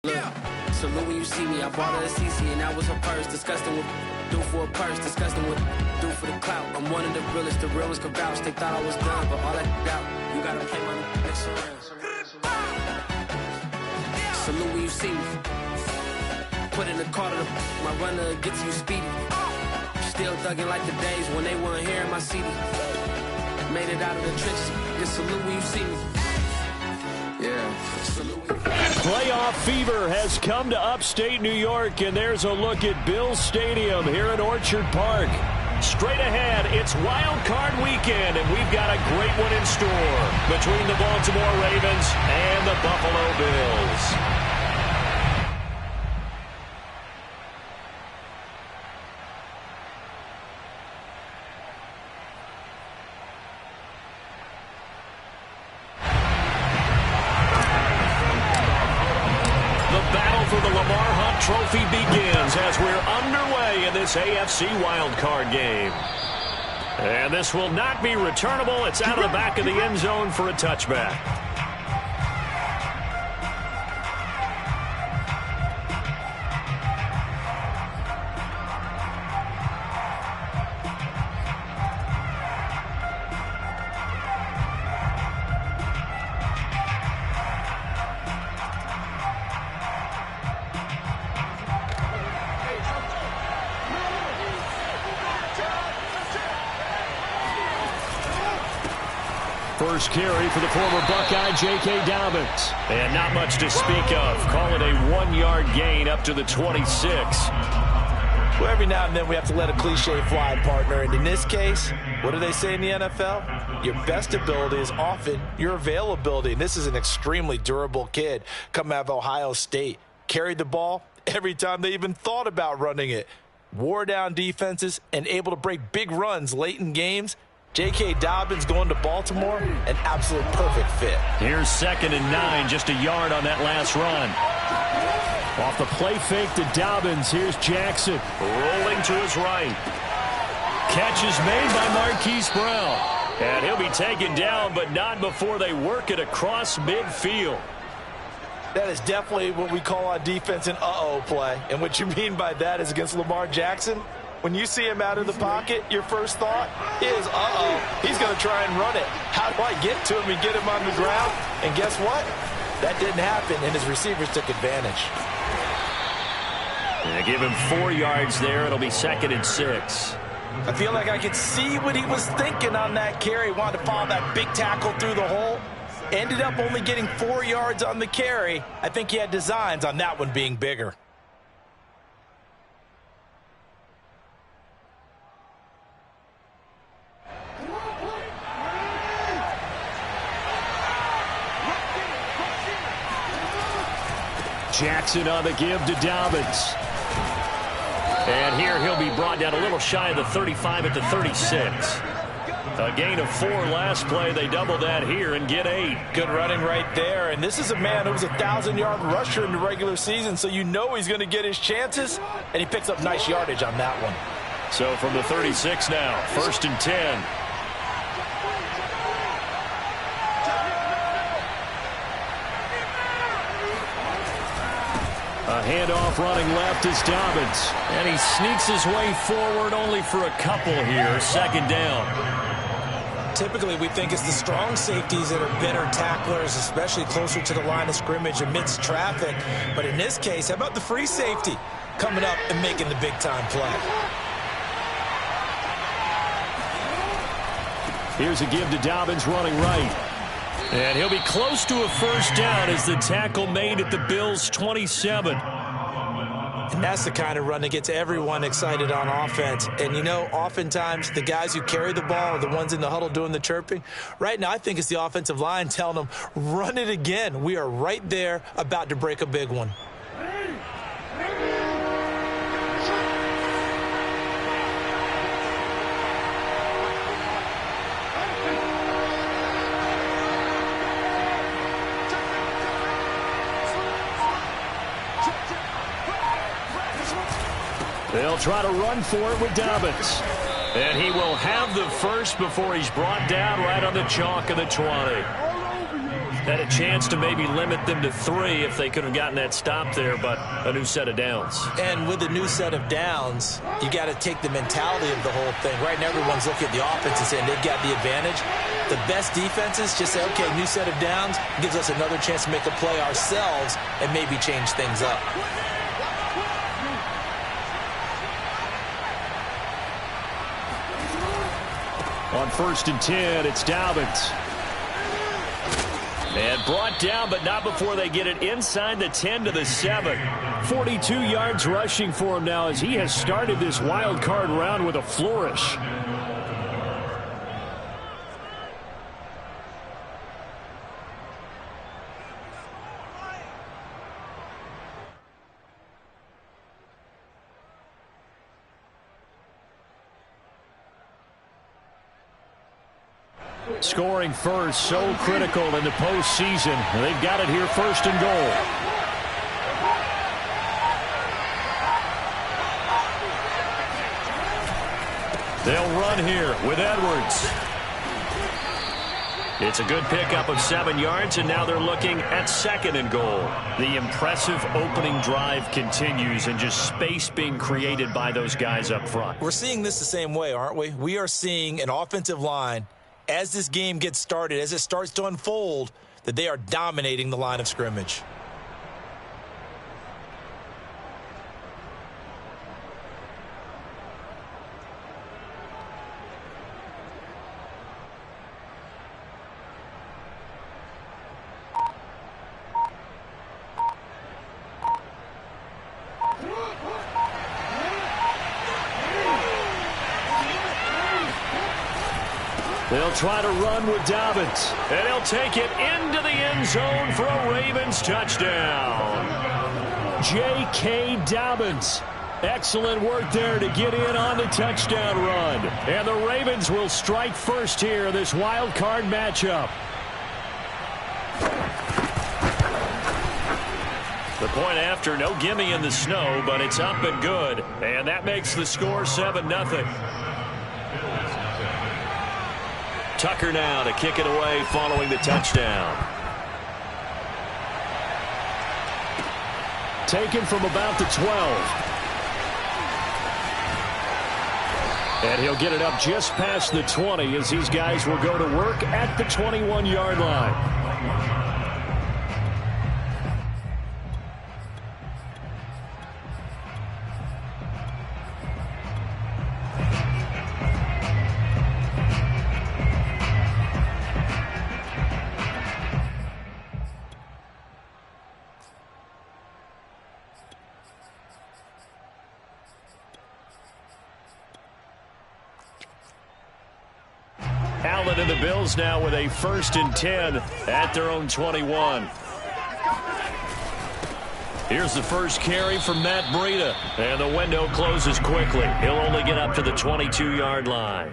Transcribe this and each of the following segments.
Look, salute when you see me. I bought her a CC and that was her purse. Disgusting what do for a purse. Disgusting what do for the clout. I'm one of the realest. The realest could vouch. They thought I was done, but all that out. You gotta play my next round. Salute when you see me. Put in the car to my runner gets you speedy. Still thugging like the days when they weren't here in my CD. Made it out of the trenches. Just salute when you see me. Yeah, salute. Playoff fever has come to upstate New York, and there's a look at Bills Stadium here in Orchard Park. Straight ahead, it's Wild Card Weekend, and we've got a great one in store between the Baltimore Ravens and the Buffalo Bills. Trophy begins as we're underway in this AFC wildcard game. And this will not be returnable. It's out of the back of the end zone for a touchback. First carry for the former Buckeye, J.K. Dobbins. And not much to speak of. Call it a 1-yard gain up to the 26. Well, every now and then we have to let a cliche fly, partner. And in this case, what do they say in the NFL? Your best ability is often your availability. And this is an extremely durable kid coming out of Ohio State. Carried the ball every time they even thought about running it. Wore down defenses and able to break big runs late in games. J.K. Dobbins going to Baltimore, an absolute perfect fit. Here's 2nd and 9, just a yard on that last run. Off the play fake to Dobbins, here's Jackson. Rolling to his right. Catch is made by Marquise Brown. And he'll be taken down, but not before they work it across midfield. That is definitely what we call on defense an uh-oh play. And what you mean by that is against Lamar Jackson, when you see him out of the pocket, your first thought is, uh-oh, he's going to try and run it. How do I get to him and get him on the ground? And guess what? That didn't happen, and his receivers took advantage. They give him 4 yards there. It'll be 2nd and 6. I feel like I could see what he was thinking on that carry. Wanted to follow that big tackle through the hole. Ended up only getting 4 yards on the carry. I think he had designs on that one being bigger. Jackson on the give to Dobbins. And here he'll be brought down a little shy of the 35 at the 36. A gain of 4 last play. They double that here and get 8. Good running right there. And this is a man who was a 1,000-yard rusher in the regular season, so you know he's going to get his chances. And he picks up nice yardage on that one. So from the 36 now, 1st and 10. A handoff running left is Dobbins. And he sneaks his way forward only for a couple here. 2nd down. Typically, we think it's the strong safeties that are better tacklers, especially closer to the line of scrimmage amidst traffic. But in this case, how about the free safety coming up and making the big-time play? Here's a give to Dobbins running right. And he'll be close to a 1st down as the tackle made at the Bills' 27. And that's the kind of run that gets everyone excited on offense. And, you know, oftentimes the guys who carry the ball are the ones in the huddle doing the chirping. Right now, I think it's the offensive line telling them, run it again. We are right there about to break a big one. They'll try to run for it with Dobbins. And he will have the first before he's brought down right on the chalk of the 20. Had a chance to maybe limit them to 3 if they could have gotten that stop there, but a new set of downs. And with a new set of downs, you got to take the mentality of the whole thing. Right now, everyone's looking at the offense and saying they've got the advantage. The best defenses just say, okay, new set of downs gives us another chance to make a play ourselves and maybe change things up. On 1st and 10, it's Dobbins. And brought down, but not before they get it inside the 10 to the 7. 42 yards rushing for him now as he has started this wild card round with a flourish. Scoring first, so critical in the postseason. They've got it here, 1st and goal. They'll run here with Edwards. It's a good pickup of 7 yards, and now they're looking at 2nd and goal. The impressive opening drive continues, and just space being created by those guys up front. We're seeing this the same way, aren't we? We are seeing an offensive line, as this game gets started, as it starts to unfold, that they are dominating the line of scrimmage. They'll try to run with Dobbins, and he'll take it into the end zone for a Ravens touchdown. J.K. Dobbins. Excellent work there to get in on the touchdown run. And the Ravens will strike first here in this wild card matchup. The point after, no gimme in the snow, but it's up and good. And that makes the score 7-0. Tucker now to kick it away following the touchdown. Taken from about the 12. And he'll get it up just past the 20 as these guys will go to work at the 21-yard line. Allen and the Bills now with a 1st and 10 at their own 21. Here's the first carry from Matt Breida, and the window closes quickly. He'll only get up to the 22-yard line.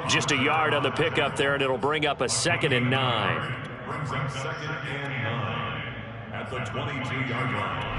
Just a yard on the pickup there, and it'll bring up a 2nd and 9. Brings up 2nd and 9 at the 22-yard line.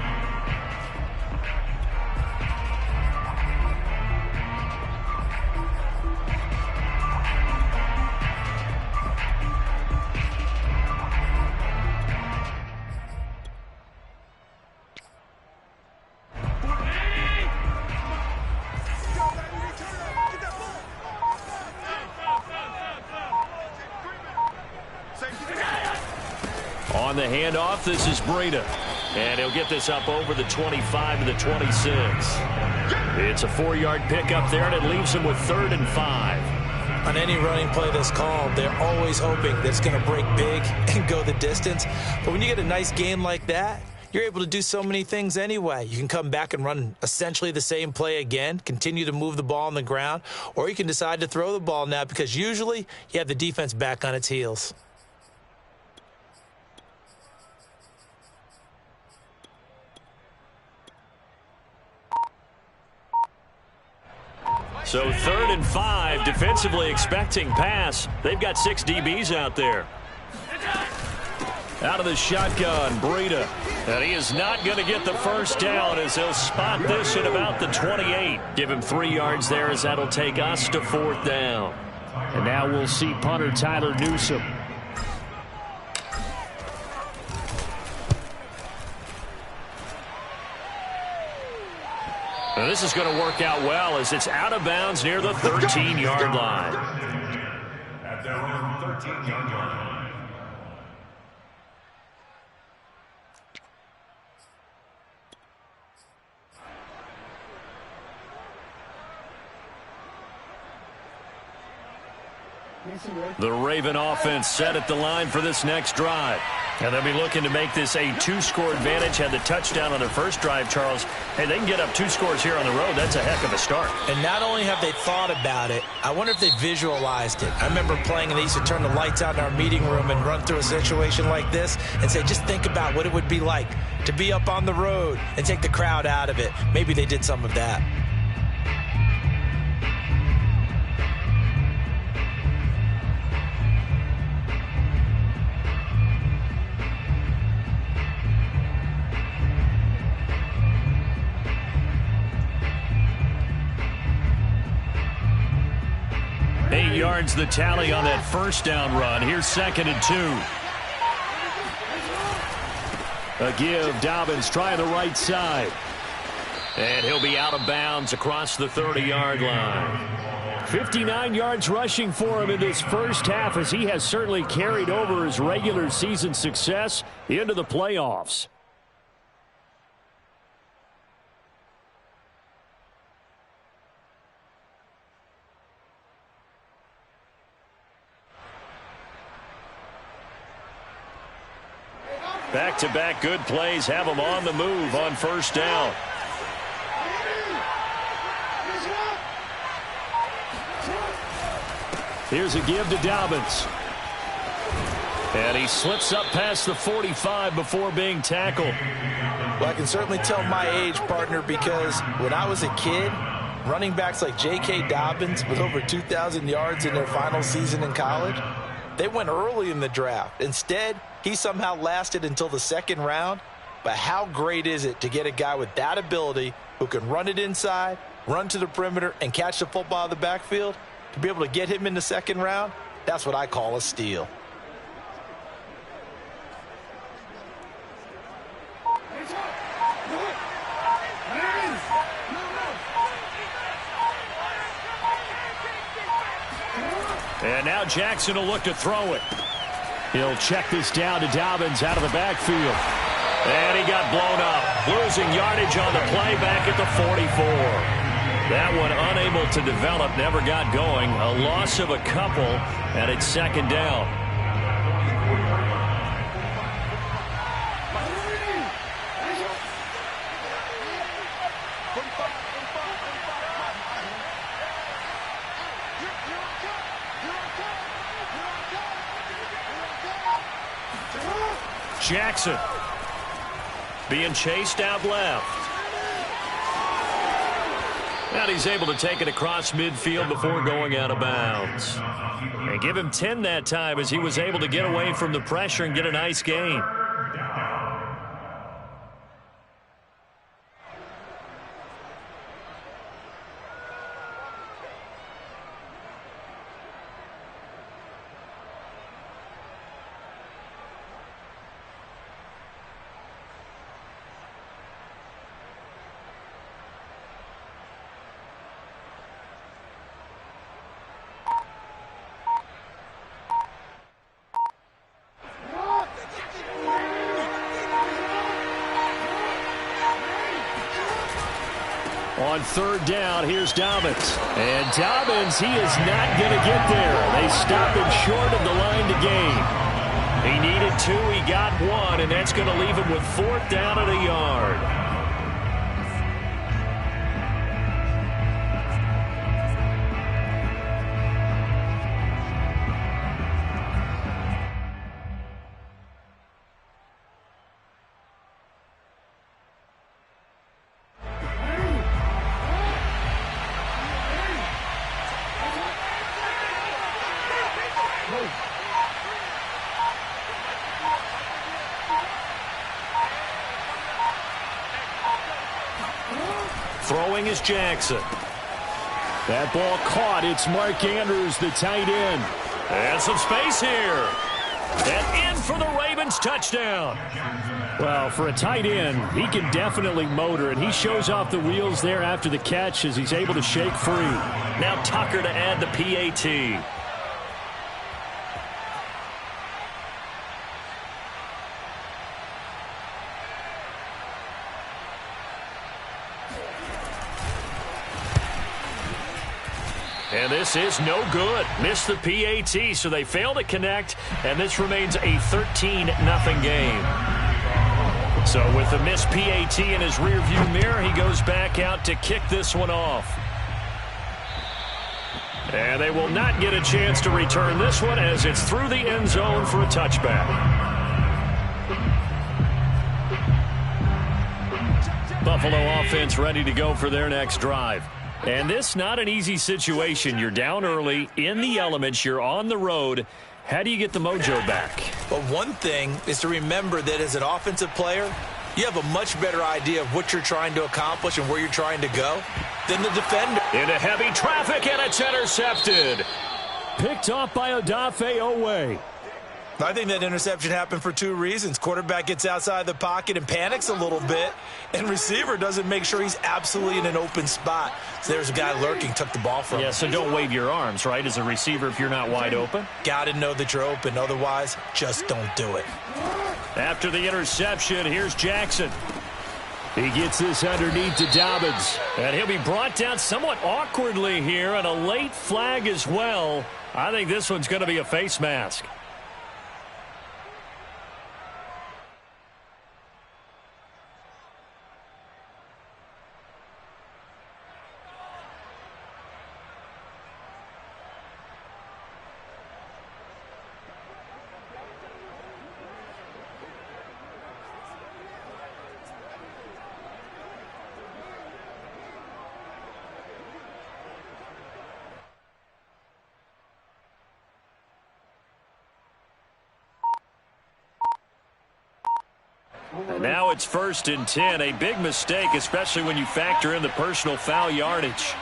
On the handoff, this is Breida. And he'll get this up over the 25 to the 26. It's a 4-yard pickup there, and it leaves him with 3rd and 5. On any running play that's called, they're always hoping that it's going to break big and go the distance. But when you get a nice game like that, you're able to do so many things anyway. You can come back and run essentially the same play again, continue to move the ball on the ground, or you can decide to throw the ball now because usually you have the defense back on its heels. So 3rd and 5, defensively expecting pass. They've got 6 DBs out there. Out of the shotgun, Breida. And he is not going to get the first down as he'll spot this at about the 28. Give him 3 yards there as that'll take us to 4th down. And now we'll see punter Tyler Newsome. Now this is going to work out well as it's out of bounds near the 13-yard line. At their own 13-yard line. The Raven offense set at the line for this next drive. And they'll be looking to make this a 2-score advantage. Had the touchdown on their first drive, Charles. Hey, they can get up 2 scores here on the road. That's a heck of a start. And not only have they thought about it, I wonder if they visualized it. I remember playing, and they used to turn the lights out in our meeting room and run through a situation like this and say, just think about what it would be like to be up on the road and take the crowd out of it. Maybe they did some of that. Yards the tally on that first down run. Here's 2nd and 2. A give. Dobbins trying the right side. And he'll be out of bounds across the 30-yard line. 59 yards rushing for him in this first half, as he has certainly carried over his regular season success into the playoffs. Back-to-back good plays have him on the move on first down. Here's a give to Dobbins. And he slips up past the 45 before being tackled. Well, I can certainly tell my age, partner, because when I was a kid, running backs like J.K. Dobbins with over 2,000 yards in their final season in college, they went early in the draft. Instead, he somehow lasted until the 2nd round. But how great is it to get a guy with that ability who can run it inside, run to the perimeter, and catch the football out of the backfield? To be able to get him in the 2nd round, that's what I call a steal. And now Jackson will look to throw it. He'll check this down to Dobbins out of the backfield. And he got blown up. Losing yardage on the play back at the 44. That one unable to develop, never got going. A loss of a couple, and it's 2nd down. Jackson being chased out left. And he's able to take it across midfield before going out of bounds. And give him 10 that time as he was able to get away from the pressure and get a nice gain. On 3rd down, here's Dobbins. And Dobbins, he is not going to get there. They stop him short of the line to gain. He needed 2, he got 1, and that's going to leave him with 4th down at a yard. Throwing is Jackson. That ball caught. It's Mark Andrews, the tight end. And some space here. And in for the Ravens touchdown. Well, for a tight end, he can definitely motor, and he shows off the wheels there after the catch as he's able to shake free. Now Tucker to add the PAT. And this is no good. Missed the PAT, so they fail to connect, and this remains a 13-0 game. So with the missed PAT in his rearview mirror, he goes back out to kick this one off. And they will not get a chance to return this one as it's through the end zone for a touchback. Buffalo offense ready to go for their next drive. And this not an easy situation. You're down early, in the elements, you're on the road. How do you get the mojo back? Well, one thing is to remember that as an offensive player, you have a much better idea of what you're trying to accomplish and where you're trying to go than the defender. Into heavy traffic, and it's intercepted. Picked off by Odafe Oweh. I think that interception happened for two reasons. Quarterback gets outside the pocket and panics a little bit, and receiver doesn't make sure he's absolutely in an open spot. So there's a guy lurking, took the ball from him. Yeah, so don't wave your arms, right, as a receiver if you're not wide open? Got to know that you're open. Otherwise, just don't do it. After the interception, here's Jackson. He gets this underneath to Dobbins. And he'll be brought down somewhat awkwardly here, and a late flag as well. I think this one's going to be a face mask. And now it's 1st and 10. A big mistake, especially when you factor in the personal foul yardage.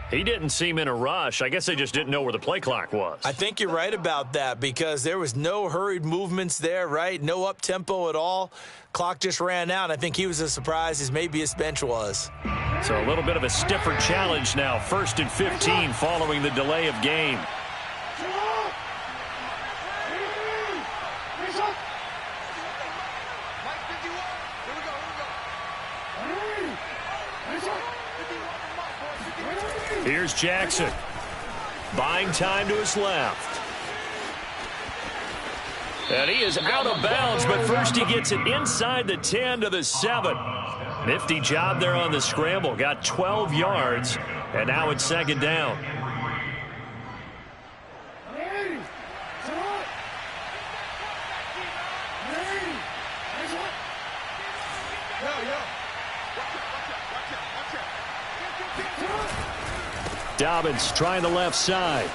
He didn't seem in a rush. I guess they just didn't know where the play clock was. I think you're right about that because there was no hurried movements there, right? No up-tempo at all. Clock just ran out. I think he was as surprised as maybe his bench was. So a little bit of a stiffer challenge now. 1st and 15 following the delay of game. Here's Jackson. Buying time to his left. And he is out of bounds, but first he gets it inside the 10 to the 7. Nifty job there on the scramble. Got 12 yards, and now it's 2nd down. Dobbins trying the left side.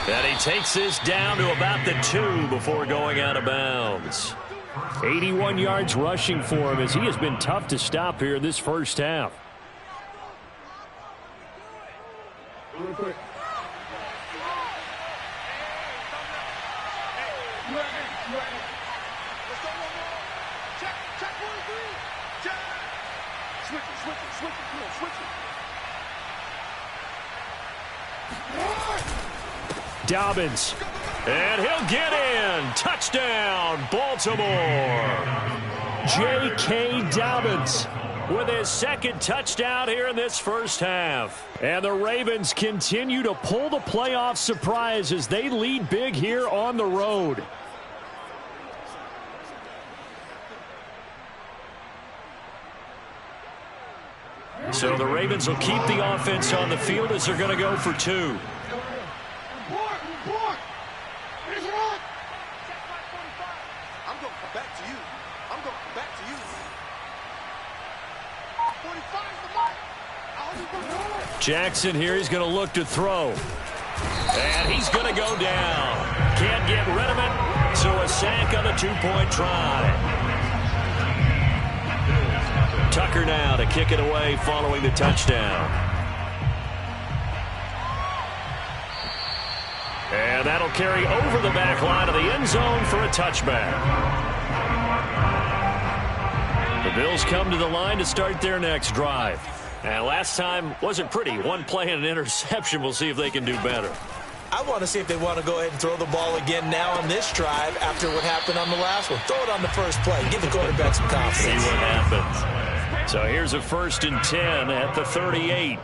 And he takes this down to about the 2 before going out of bounds. 81 yards rushing for him as he has been tough to stop here in this first half. Real quick. Dobbins, and he'll get in. Touchdown, Baltimore. J.K. Dobbins with his 2nd touchdown here in this first half. And the Ravens continue to pull the playoff surprise as they lead big here on the road. So the Ravens will keep the offense on the field as they're going to go for 2. Jackson here, he's going to look to throw. And he's going to go down. Can't get rid of it, so a sack on the 2-point try. Tucker now to kick it away following the touchdown. And that'll carry over the back line of the end zone for a touchback. The Bills come to the line to start their next drive. And last time wasn't pretty. One play and an interception. We'll see if they can do better. I want to see if they want to go ahead and throw the ball again now on this drive after what happened on the last one. Throw it on the first play. Give the quarterback some confidence. See what happens. So here's a 1st and 10 at the 38.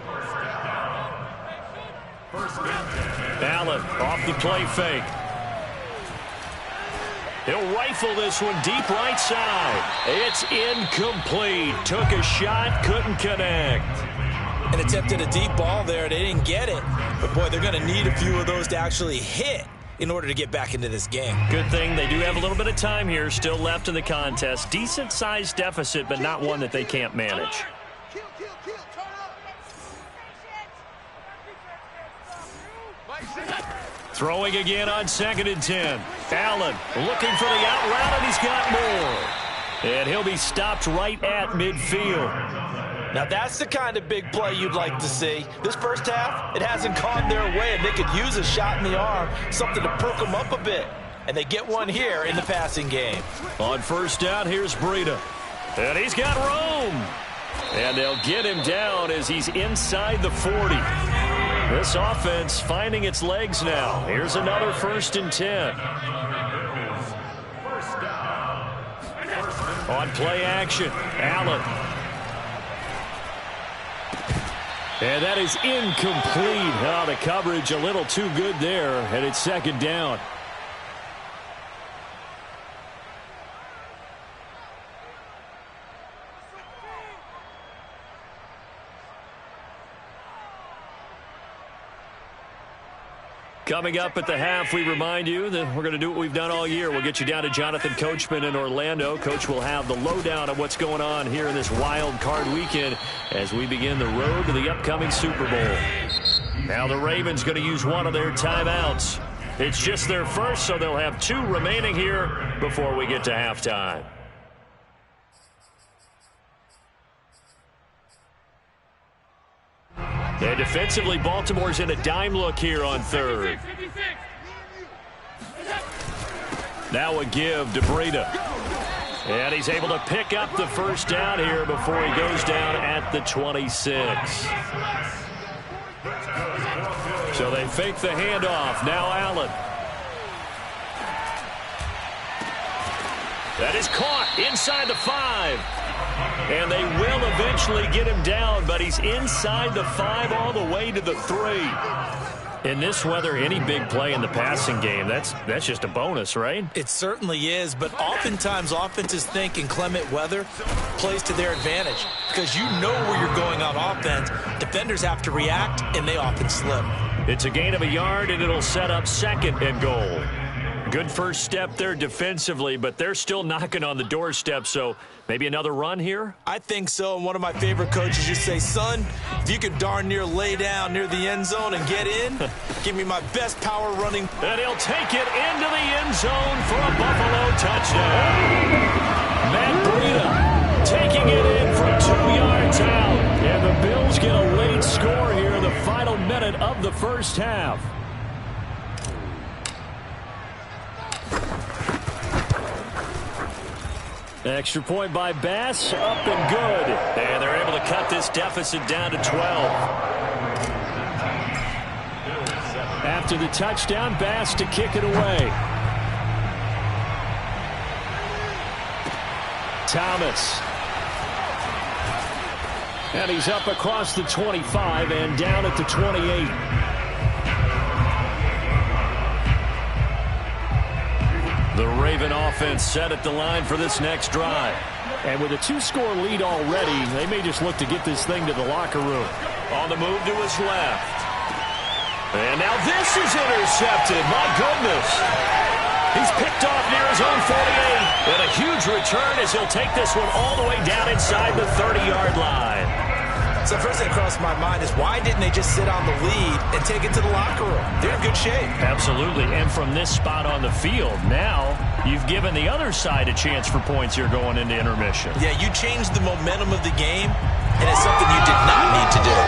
Allen off the play fake. He'll rifle this one deep right side. It's incomplete. Took a shot, couldn't connect. And attempted a deep ball there. They didn't get it. But, boy, they're going to need a few of those to actually hit in order to get back into this game. Good thing they do have a little bit of time here still left in the contest. Decent-sized deficit, but not one that they can't manage. Throwing again on 2nd and 10. Allen looking for the out route, and he's got more. And he'll be stopped right at midfield. Now, that's the kind of big play you'd like to see. This first half, it hasn't gone their way, and they could use a shot in the arm, something to perk them up a bit. And they get one here in the passing game. On 1st down, here's Breida. And he's got room. And they'll get him down as he's inside the 40. This offense finding its legs now. Here's another 1st and 10. On play action, Allen. And that is incomplete. Oh, the coverage a little too good there, and it's 2nd down. Coming up at the half, we remind you that we're going to do what we've done all year. We'll get you down to Jonathan Coachman in Orlando. Coach will have the lowdown of what's going on here in this wild card weekend as we begin the road to the upcoming Super Bowl. Now the Ravens going to use one of their timeouts. It's just their first, so they'll have 2 remaining here before we get to halftime. And defensively, Baltimore's in a dime look here on 3rd. Now a give to Breida. And he's able to pick up the 1st down here before he goes down at the 26. So they fake the handoff. Now Allen. That is caught inside the 5. And they will eventually get him down, but he's inside the 5 all the way to the 3. In this weather, any big play in the passing game, that's just a bonus, right? It certainly is, but oftentimes offenses think inclement weather plays to their advantage because you know where you're going on offense. Defenders have to react, and they often slip. It's a gain of a yard, and it'll set up 2nd and goal. Good first step there defensively, but they're still knocking on the doorstep, so maybe another run here? I think so, and one of my favorite coaches used to say, son, if you can darn near lay down near the end zone and get in, give me my best power running. And he'll take it into the end zone for a Buffalo touchdown. Matt Breida taking it in from 2 yards out. And the Bills get a late score here in the final minute of the 1st half. Extra point by Bass, up and good. And they're able to cut this deficit down to 12. After the touchdown, Bass to kick it away. Thomas. And he's up across the 25 and down at the 28. The Raven offense set at the line for this next drive. And with a 2-score lead already, they may just look to get this thing to the locker room. On the move to his left. And now this is intercepted. My goodness. He's picked off near his own 48. And a huge return as he'll take this one all the way down inside the 30-yard line. So first thing that crossed my mind is why didn't they just sit on the lead and take it to the locker room? They're in good shape. Absolutely. And from this spot on the field, now you've given the other side a chance for points here going into intermission. Yeah, you changed the momentum of the game, and it's something you did not need to do.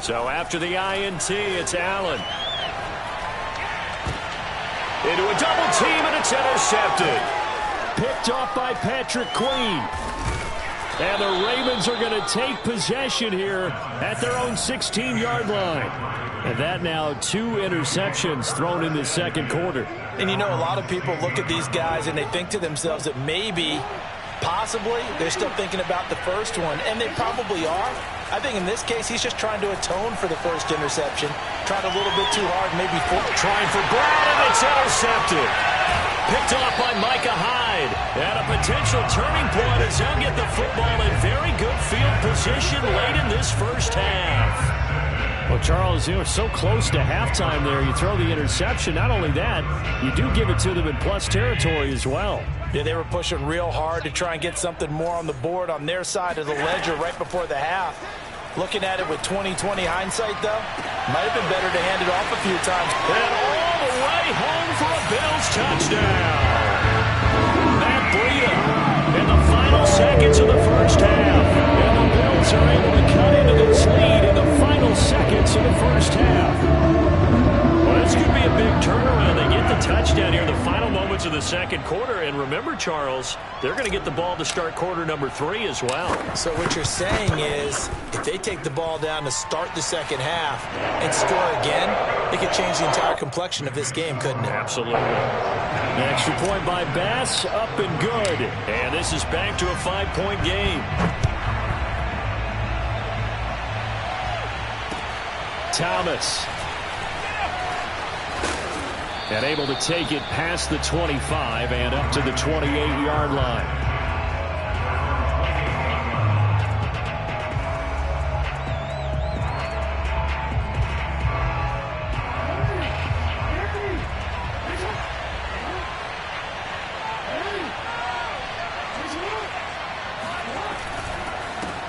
So after the INT, it's Allen. Into a double team, and it's intercepted. Picked off by Patrick Queen. And the Ravens are going to take possession here at their own 16-yard line. And that now 2 interceptions thrown in the second quarter. And you know, a lot of people look at these guys and they think to themselves that maybe, possibly, they're still thinking about the first one. And they probably are. I think in this case, he's just trying to atone for the first interception. Tried a little bit too hard, maybe trying for Brown, and it's intercepted. Picked off by Micah Hyde. And a potential turning point as they'll get the football in very good field position late in this first half. Well, Charles, you know, so close to halftime there. You throw the interception. Not only that, you do give it to them in plus territory as well. Yeah, they were pushing real hard to try and get something more on the board on their side of the ledger right before the half. Looking at it with 20/20 hindsight, though, might have been better to hand it off a few times. And all the way home for a Bills touchdown. Matt Breida in the final seconds of the first half. And the Bills are able to cut into this lead in the final seconds of the first half. Well, this could be a big turnaround. They get the touchdown here in the final moments of the second quarter. And remember, Charles, they're going to get the ball to start quarter number 3 as well. So what you're saying is, if they take the ball down to start the second half and score again, it could change the entire complexion of this game, couldn't it? Absolutely. An extra point by Bass, up and good. And this is back to a 5-point game. Thomas. And able to take it past the 25 and up to the 28-yard line.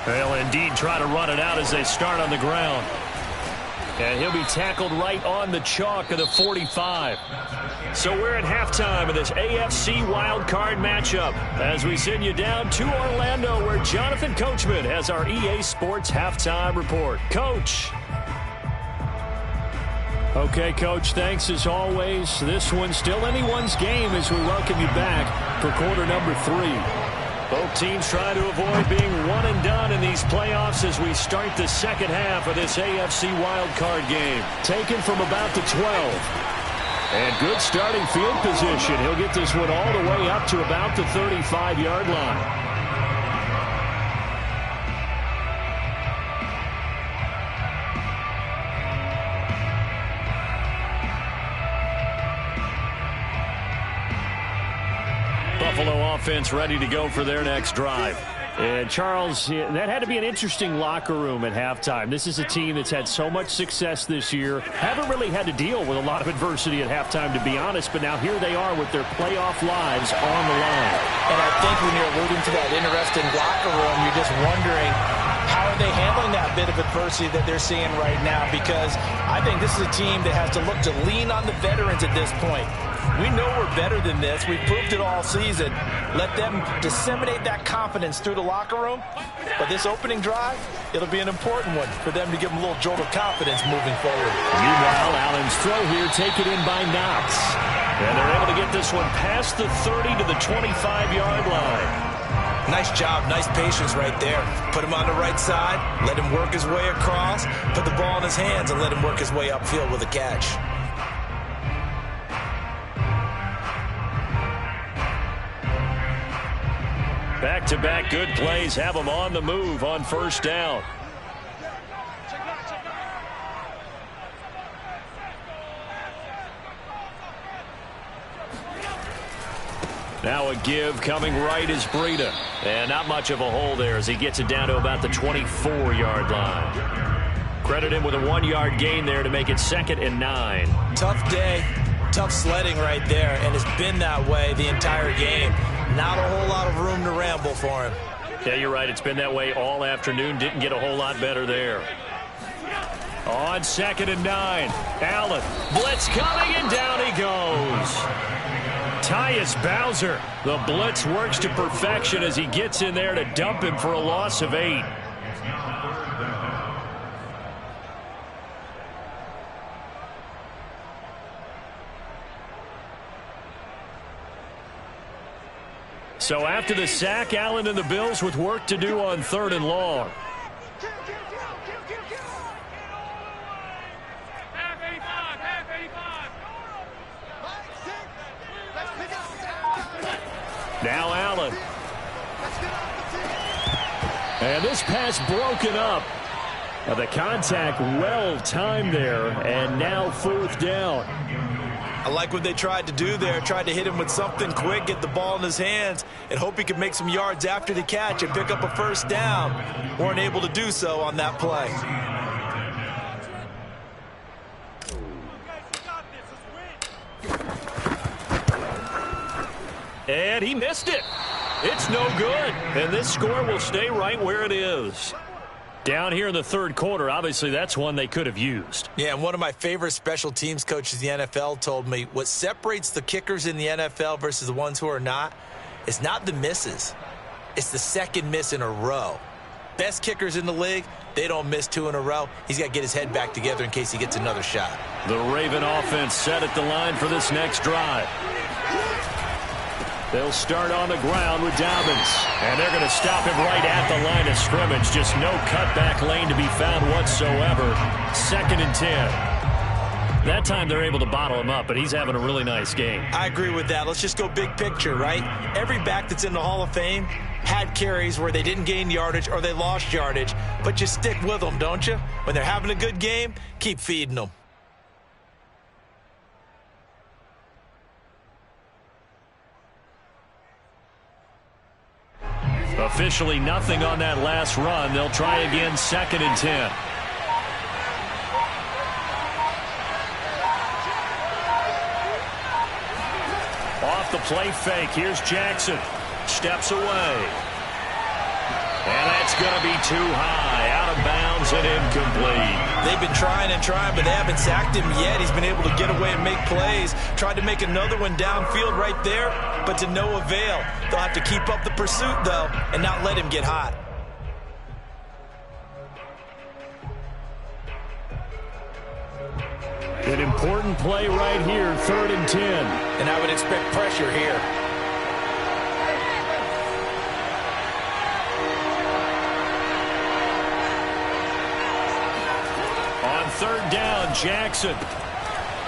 They'll indeed try to run it out as they start on the ground. And he'll be tackled right on the chalk of the 45. So we're at halftime of this AFC wildcard matchup as we send you down to Orlando where Jonathan Coachman has our EA Sports halftime report. Coach. Okay, Coach, thanks as always. This one's still anyone's game as we welcome you back for quarter number 3. Both teams try to avoid being one and done in these playoffs as we start the second half of this AFC wildcard game. Taken from about the 12. And good starting field position. He'll get this one all the way up to about the 35-yard line. Buffalo offense ready to go for their next drive. And Charles, that had to be an interesting locker room at halftime. This is a team that's had so much success this year. Haven't really had to deal with a lot of adversity at halftime, to be honest. But now here they are with their playoff lives on the line. And I think when you're alluding to that interesting locker room, you're just wondering, how are they handling that bit of adversity that they're seeing right now? Because I think this is a team that has to look to lean on the veterans at this point. We know we're better than this. We've proved it all season. Let them disseminate that confidence through the locker room. But this opening drive, it'll be an important one for them to give them a little jolt of confidence moving forward. Meanwhile, Allen's throw here taken in by Knox. And they're able to get this one past the 30 to the 25-yard line. Nice job, nice patience right there. Put him on the right side, let him work his way across, put the ball in his hands, and let him work his way upfield with a catch. Back-to-back good plays have them on the move on first down. Now a give coming right is Breida. And not much of a hole there as he gets it down to about the 24-yard line. Credit him with a 1-yard gain there to make it 2nd and 9. Tough day, tough sledding right there, and it's been that way the entire game. Not a whole lot of room to ramble for him. Yeah, you're right. It's been that way all afternoon. Didn't get a whole lot better there. On 2nd and 9. Allen. Blitz coming, and down he goes. Tyus Bowser. The blitz works to perfection as he gets in there to dump him for a loss of 8. So after the sack, Allen and the Bills with work to do on 3rd and long. Now Allen. And this pass broken up. Now the contact well timed there, and now 4th down. I like what they tried to do there. Tried to hit him with something quick, get the ball in his hands, and hope he could make some yards after the catch and pick up a 1st down. Weren't able to do so on that play. And he missed it. It's no good. And this score will stay right where it is. Down here in the 3rd quarter, obviously that's one they could have used. Yeah, and one of my favorite special teams coaches in the NFL told me what separates the kickers in the NFL versus the ones who are not is not the misses. It's the 2nd miss in a row. Best kickers in the league, they don't miss 2 in a row. He's got to get his head back together in case he gets another shot. The Raven offense set at the line for this next drive. They'll start on the ground with Dobbins. And they're going to stop him right at the line of scrimmage. Just no cutback lane to be found whatsoever. 2nd and 10. That time they're able to bottle him up, but he's having a really nice game. I agree with that. Let's just go big picture, right? Every back that's in the Hall of Fame had carries where they didn't gain yardage or they lost yardage. But you stick with them, don't you? When they're having a good game, keep feeding them. Officially nothing on that last run. They'll try again, 2nd and 10. Off the play fake, here's Jackson. Steps away. And that's going to be too high. Out of bounds and incomplete. They've been trying and trying, but they haven't sacked him yet. He's been able to get away and make plays. Tried to make another one downfield right there, but to no avail. They'll have to keep up the pursuit, though, and not let him get hot. An important play right here, 3rd and 10. And I would expect pressure here. On 3rd down, Jackson.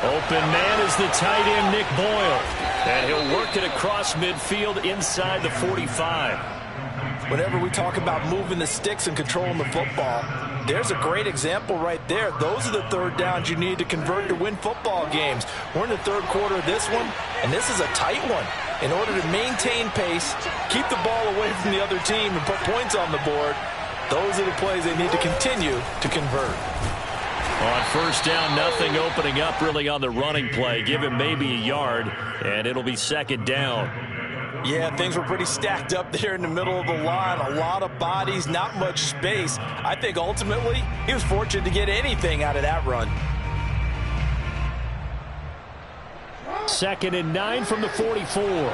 Open man is the tight end, Nick Boyle. And he'll work it across midfield inside the 45. Whenever we talk about moving the sticks and controlling the football, there's a great example right there. Those are the 3rd downs you need to convert to win football games. We're in the 3rd quarter of this one, and this is a tight one. In order to maintain pace, keep the ball away from the other team, and put points on the board, those are the plays they need to continue to convert. On 1st down, nothing opening up really on the running play. Give him maybe a yard, and it'll be 2nd down. Yeah, things were pretty stacked up there in the middle of the line. A lot of bodies, not much space. I think ultimately he was fortunate to get anything out of that run. 2nd and 9 from the 44.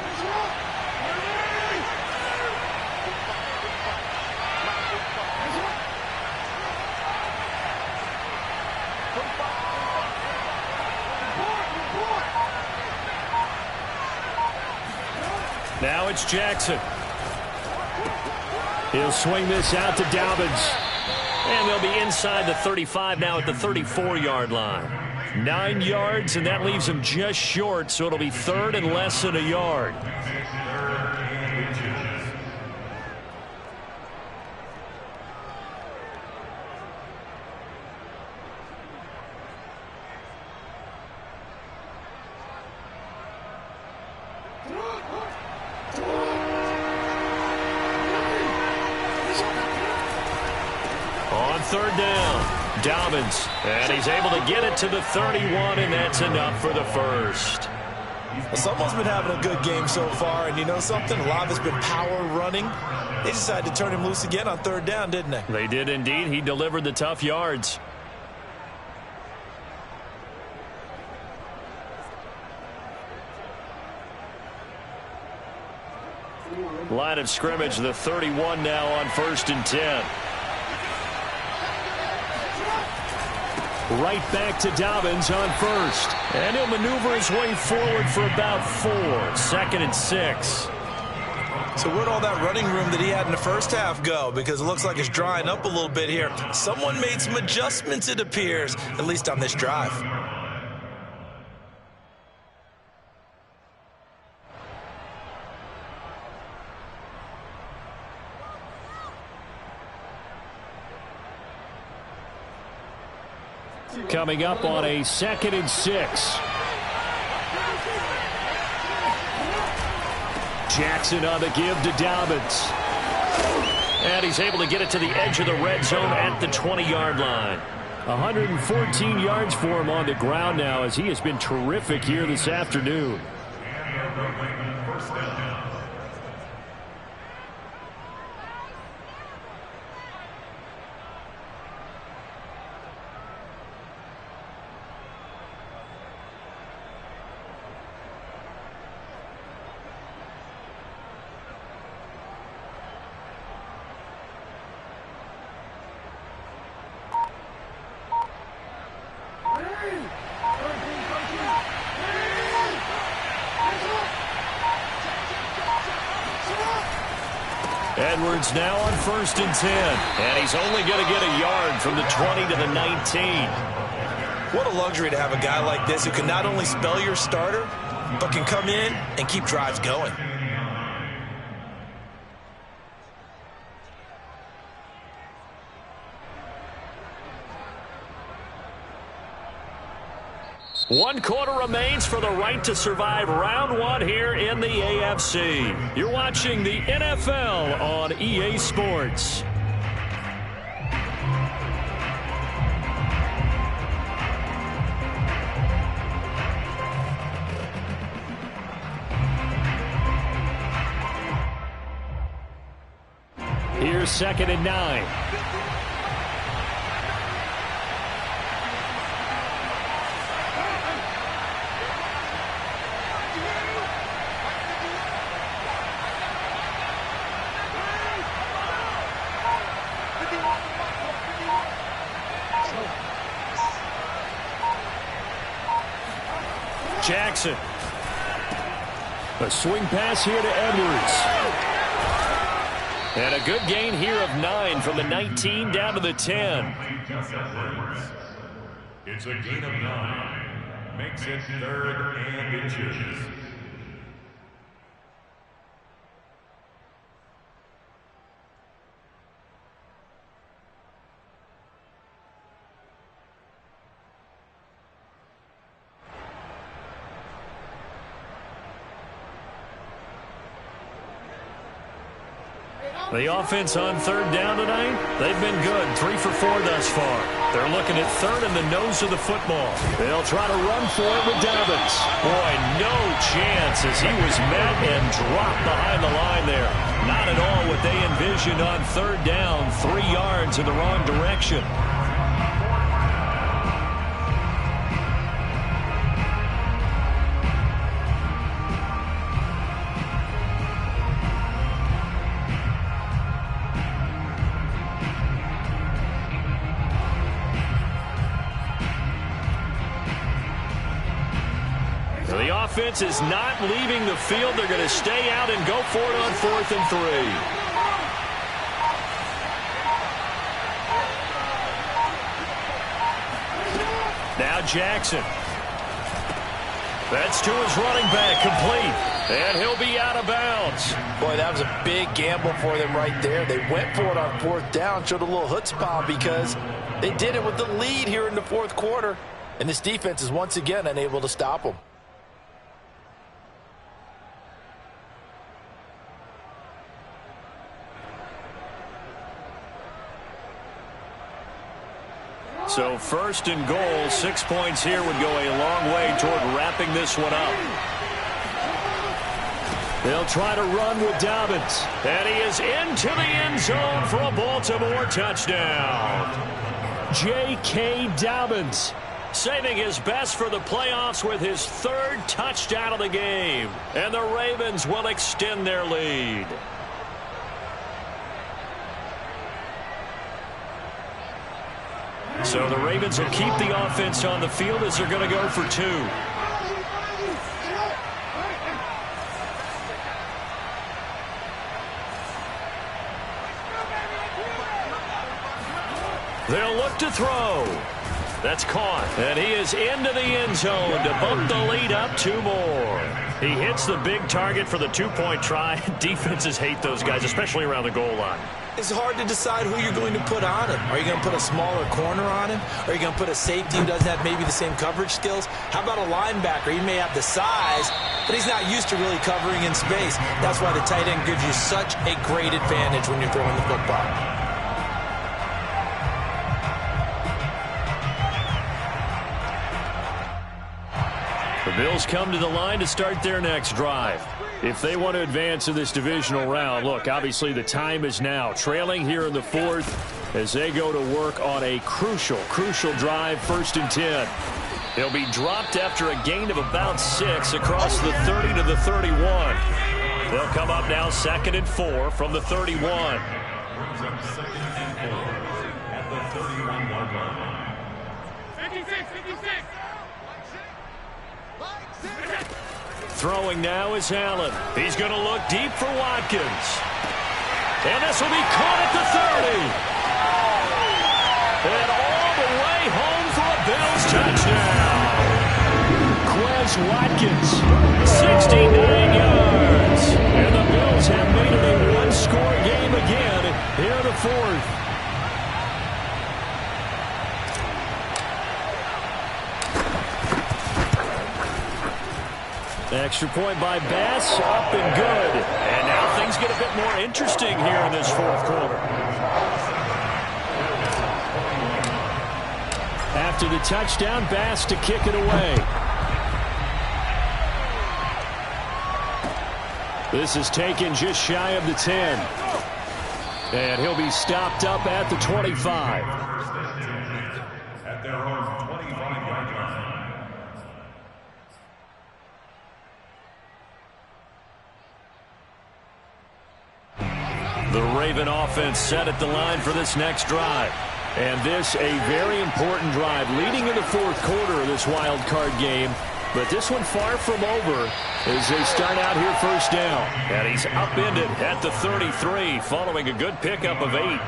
Now it's Jackson. He'll swing this out to Dobbins. And they'll be inside the 35 now at the 34-yard line. 9 yards, and that leaves him just short, so it'll be 3rd and less than a yard. On 3rd down, Dobbins, and he's able to get it to the 31, and that's enough for the 1st. Well, someone's been having a good game so far, and you know something? A lot of it's been power running. They decided to turn him loose again on 3rd down, didn't they? They did indeed. He delivered the tough yards. Line of scrimmage, the 31 now on 1st and 10. Right back to Dobbins on 1st. And he'll maneuver his way forward for about 4. 2nd and 6. So where'd all that running room that he had in the first half go? Because it looks like it's drying up a little bit here. Someone made some adjustments, it appears, at least on this drive. Coming up on a 2nd and 6. Jackson on the give to Dobbins. And he's able to get it to the edge of the red zone at the 20-yard line. 114 yards for him on the ground now, as he has been terrific here this afternoon. Edwards now on 1st and 10. And he's only going to get a yard from the 20 to the 19. What a luxury to have a guy like this who can not only spell your starter, but can come in and keep drives going. One quarter remains for the right to survive round 1 here in the AFC. You're watching the NFL on EA Sports. Here's 2nd and 9. Jackson. A swing pass here to Edwards. And a good gain here of 9 from the 19 down to the 10. It's a gain of 9. Makes it 3rd and inches. The offense on 3rd down tonight, they've been good. 3 for 4 thus far. They're looking at 3rd and the nose of the football. They'll try to run for it with Dobbins. Boy, no chance as he was met and dropped behind the line there. Not at all what they envisioned on 3rd down. 3 yards in the wrong direction. The offense is not leaving the field. They're going to stay out and go for it on 4th and 3. Now Jackson. That's to his running back, complete. And he'll be out of bounds. Boy, that was a big gamble for them right there. They went for it on 4th down, showed a little chutzpah because they did it with the lead here in the 4th quarter. And this defense is once again unable to stop them. So 1st and goal, 6 points here would go a long way toward wrapping this one up. They'll try to run with Dobbins. And he is into the end zone for a Baltimore touchdown. J.K. Dobbins saving his best for the playoffs with his 3rd touchdown of the game. And the Ravens will extend their lead. So the Ravens will keep the offense on the field as they're going to go for 2. They'll look to throw. That's caught. And he is into the end zone to bump the lead up 2 more. He hits the big target for the 2-point try. Defenses hate those guys, especially around the goal line. It's hard to decide who you're going to put on him. Are you going to put a smaller corner on him? Are you going to put a safety who doesn't have maybe the same coverage skills? How about a linebacker? He may have the size, but he's not used to really covering in space. That's why the tight end gives you such a great advantage when you're throwing the football. The Bills come to the line to start their next drive. If they want to advance in this divisional round, look, obviously the time is now. Trailing here in the 4th as they go to work on a crucial drive, 1st and 10. They'll be dropped after a gain of about 6 across the 30 to the 31. They'll come up now 2nd and 4 from the 31. Brings up 2nd and 4 at the 31-yard line. 56, 56. Throwing now is Allen. He's going to look deep for Watkins. And this will be caught at the 30. And all the way home for a Bills touchdown. Quez Watkins, 69 yards. And the Bills have made it a one-score game again here in the 4th. Extra point by Bass, up and good. And now things get a bit more interesting here in this 4th quarter. After the touchdown, Bass to kick it away. This is taken just shy of the 10. And he'll be stopped up at the 25. At their own 25-yard line. The Raven offense set at the line for this next drive. And this a very important drive leading in the 4th quarter of this wild card game. But this one far from over as they start out here 1st down. And he's upended at the 33 following a good pickup of 8.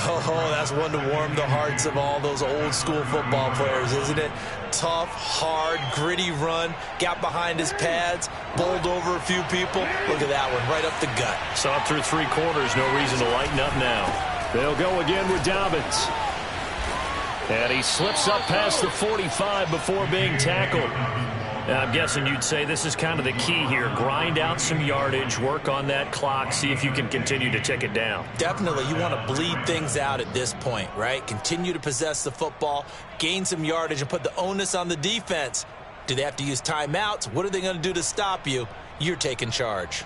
Oh, that's one to warm the hearts of all those old school football players, isn't it? Tough, hard, gritty run, got behind his pads, bowled over a few people. Look at that one, right up the gut. Saw through 3 quarters, no reason to lighten up now. They'll go again with Dobbins. And he slips up past the 45 before being tackled. I'm guessing you'd say this is kind of the key here. Grind out some yardage, work on that clock, see if you can continue to tick it down. Definitely, you want to bleed things out at this point, right? Continue to possess the football, gain some yardage, and put the onus on the defense. Do they have to use timeouts? What are they going to do to stop you? You're taking charge.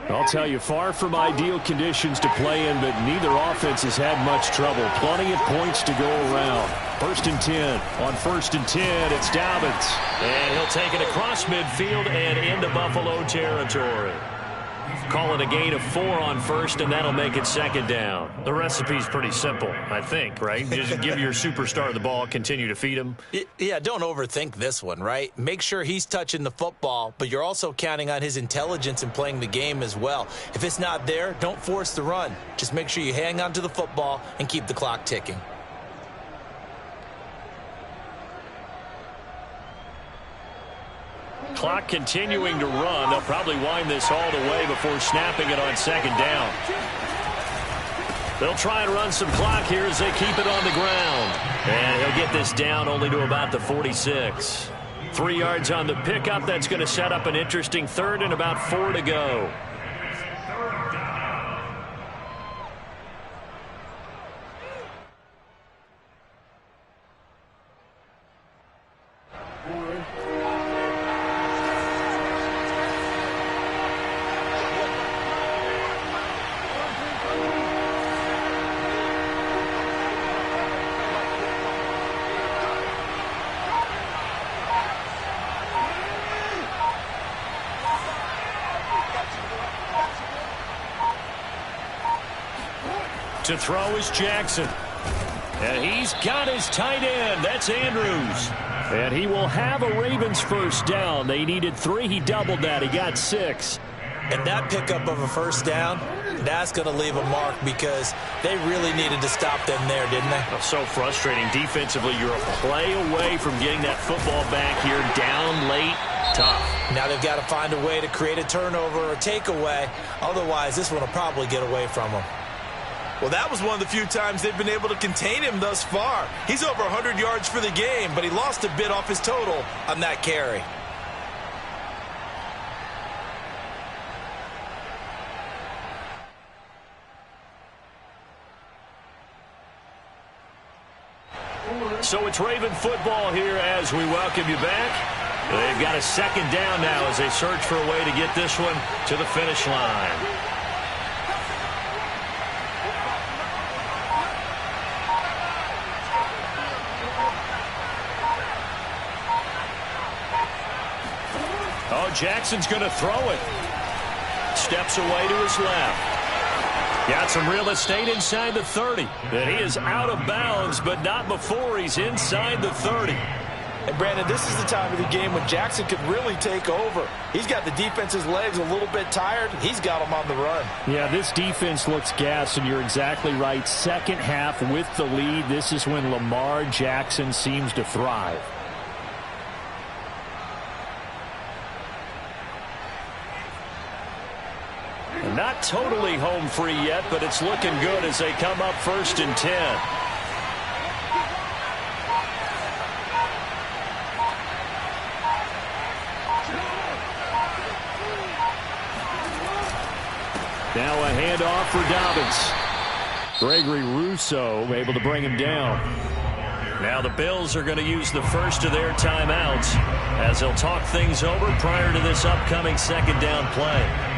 I'll tell you, far from ideal conditions to play in, but neither offense has had much trouble. Plenty of points to go around. 1st and 10. On 1st and 10, it's Dobbins. And he'll take it across midfield and into Buffalo territory. Call it a gain of 4 on 1st, and that'll make it 2nd down. The recipe's pretty simple, I think, right? Just give your superstar the ball, continue to feed him. Yeah, don't overthink this one, right? Make sure he's touching the football, but you're also counting on his intelligence in playing the game as well. If it's not there, don't force the run. Just make sure you hang on to the football and keep the clock ticking. Clock continuing to run. They'll probably wind this all the way before snapping it on 2nd down. They'll try and run some clock here as they keep it on the ground. And he'll get this down only to about the 46. 3 yards on the pickup. That's going to set up an interesting 3rd and about 4 to go. To throw is Jackson. And he's got his tight end. That's Andrews. And he will have a Ravens first down. They needed 3. He doubled that. He got 6. And that pickup of a first down, that's going to leave a mark because they really needed to stop them there, didn't they? That's so frustrating. Defensively, you're a play away from getting that football back here. Down late, tough. Now they've got to find a way to create a turnover or takeaway. Otherwise, this one will probably get away from them. Well, that was one of the few times they've been able to contain him thus far. He's over 100 yards for the game, but he lost a bit off his total on that carry. So it's Raven football here as we welcome you back. They've got a second down now as they search for a way to get this one to the finish line. Oh, Jackson's going to throw it. Steps away to his left. Got some real estate inside the 30. And he is out of bounds, but not before he's inside the 30. And, Brandon, this is the time of the game when Jackson could really take over. He's got the defense's legs a little bit tired. He's got them on the run. Yeah, this defense looks gassed, and you're exactly right. Second half with the lead, this is when Lamar Jackson seems to thrive. Not totally home free yet, but it's looking good as they come up 1st and 10. Now a handoff for Dobbins. Gregory Rousseau able to bring him down. Now the Bills are going to use the first of their timeouts as they'll talk things over prior to this upcoming second down play.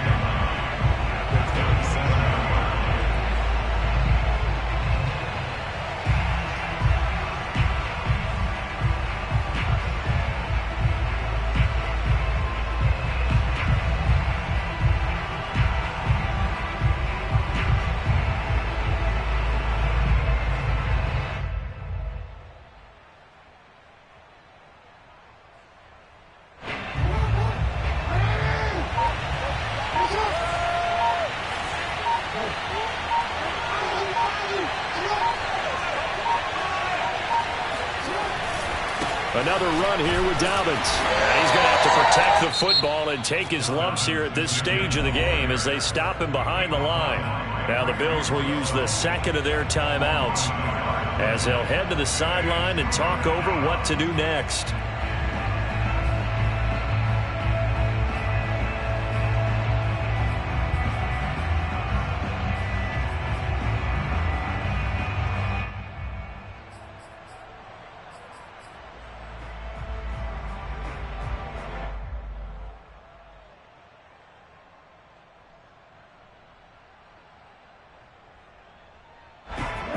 Another run here with Dobbins. He's going to have to protect the football and take his lumps here at this stage of the game as they stop him behind the line. Now the Bills will use the second of their timeouts as they'll head to the sideline and talk over what to do next.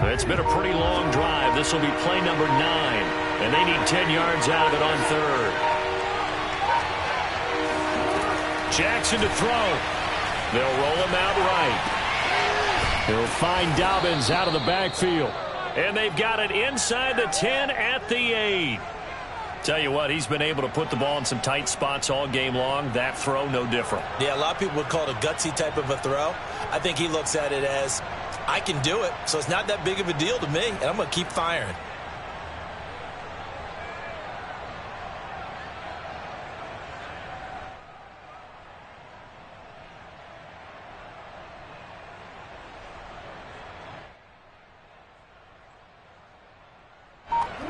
It's been a pretty long drive. This will be play number 9. And they need 10 yards out of it on 3rd. Jackson to throw. They'll roll him out right. They'll find Dobbins out of the backfield. And they've got it inside the 10 at the 8. Tell you what, he's been able to put the ball in some tight spots all game long. That throw, no different. Yeah, a lot of people would call it a gutsy type of a throw. I think he looks at it as, I can do it, so it's not that big of a deal to me, and I'm going to keep firing.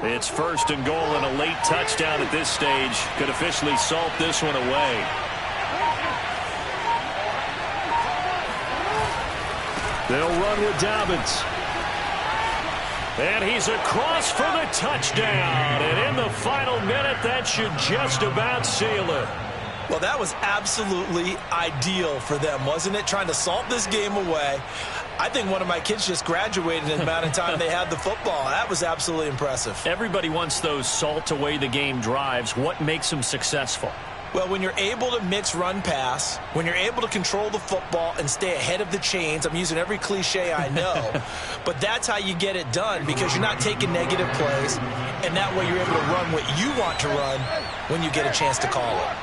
It's 1st and goal, and a late touchdown at this stage could officially salt this one away. They'll run with Dobbins. And he's across for the touchdown. And in the final minute, that should just about seal it. Well, that was absolutely ideal for them, wasn't it? Trying to salt this game away. I think one of my kids just graduated in the amount of time they had the football. That was absolutely impressive. Everybody wants those salt away the game drives. What makes them successful? Well, when you're able to mix run-pass, when you're able to control the football and stay ahead of the chains, I'm using every cliche I know, but that's how you get it done because you're not taking negative plays, and that way you're able to run what you want to run when you get a chance to call it.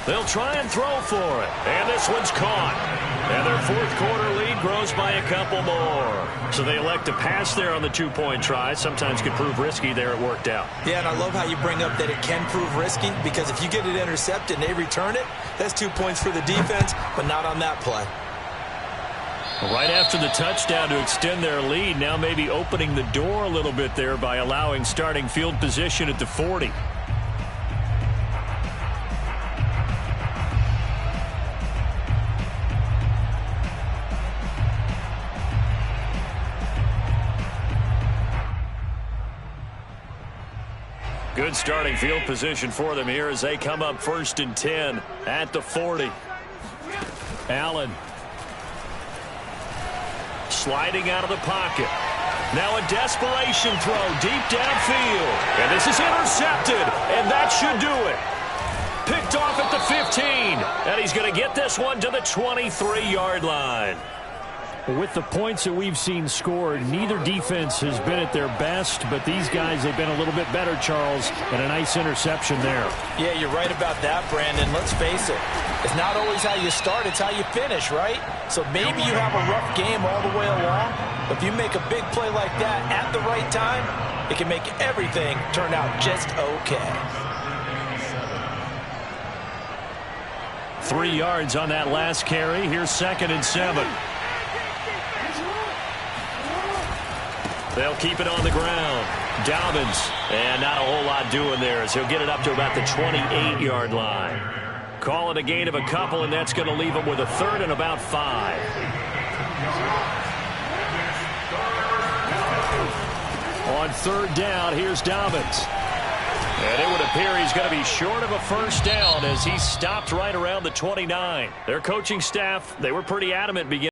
They'll try and throw for it. And this one's caught. And their fourth quarter lead grows by a couple more. So they elect to pass there on the two-point try. Sometimes could prove risky there. It worked out. Yeah, and I love how you bring up that it can prove risky because if you get it intercepted and they return it, that's 2 points for the defense, but not on that play. Right after the touchdown to extend their lead, now maybe opening the door a little bit there by allowing starting field position at the 40. Good starting field position for them here as they come up 1st and 10 at the 40. Allen sliding out of the pocket. Now a desperation throw deep downfield. And this is intercepted, and that should do it. Picked off at the 15, and he's going to get this one to the 23-yard line. With the points that we've seen scored, neither defense has been at their best, but these guys have been a little bit better, Charles, and a nice interception there. Yeah, you're right about that, Brandon. Let's face it. It's not always how you start, it's how you finish, right? So maybe you have a rough game all the way along, but if you make a big play like that at the right time, it can make everything turn out just okay. 3 yards on that last carry. Here's 2nd and 7. They'll keep it on the ground. Dobbins, and not a whole lot doing there as he'll get it up to about the 28-yard line. Call it a gain of a couple, and that's going to leave him with a 3rd and about 5. On 3rd down, here's Dobbins. And it would appear he's going to be short of a first down as he stopped right around the 29. Their coaching staff, they were pretty adamant beginning.